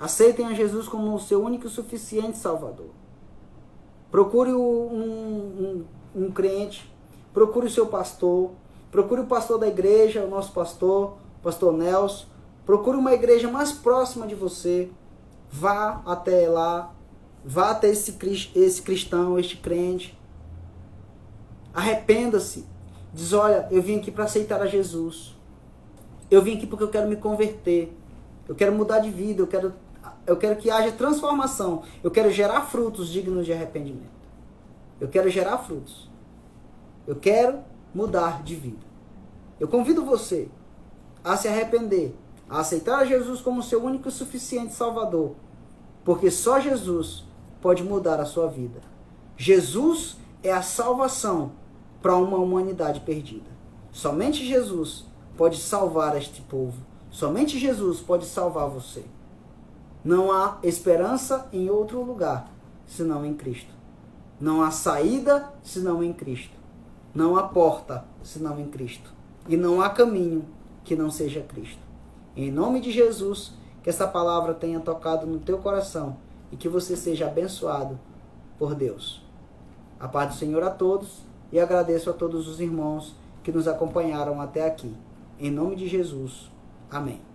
Aceitem a Jesus como o seu único e suficiente Salvador. Procure um crente, procure o seu pastor, procure o pastor da igreja, o nosso pastor Nelson, procure uma igreja mais próxima de você, vá até lá, vá até esse cristão, este crente, arrependa-se, diz, olha, eu vim aqui para aceitar a Jesus, eu vim aqui porque eu quero me converter, eu quero mudar de vida, eu quero que haja transformação, eu quero gerar frutos dignos de arrependimento. Eu quero gerar frutos. Eu quero mudar de vida. Eu convido você a se arrepender, a aceitar Jesus como seu único e suficiente Salvador, porque só Jesus pode mudar a sua vida. Jesus é a salvação para uma humanidade perdida. Somente Jesus pode salvar este povo. Somente Jesus pode salvar você. Não há esperança em outro lugar, senão em Cristo. Não há saída, senão em Cristo. Não há porta, senão em Cristo. E não há caminho que não seja Cristo. Em nome de Jesus, que essa palavra tenha tocado no teu coração e que você seja abençoado por Deus. A paz do Senhor a todos e agradeço a todos os irmãos que nos acompanharam até aqui. Em nome de Jesus. Amém.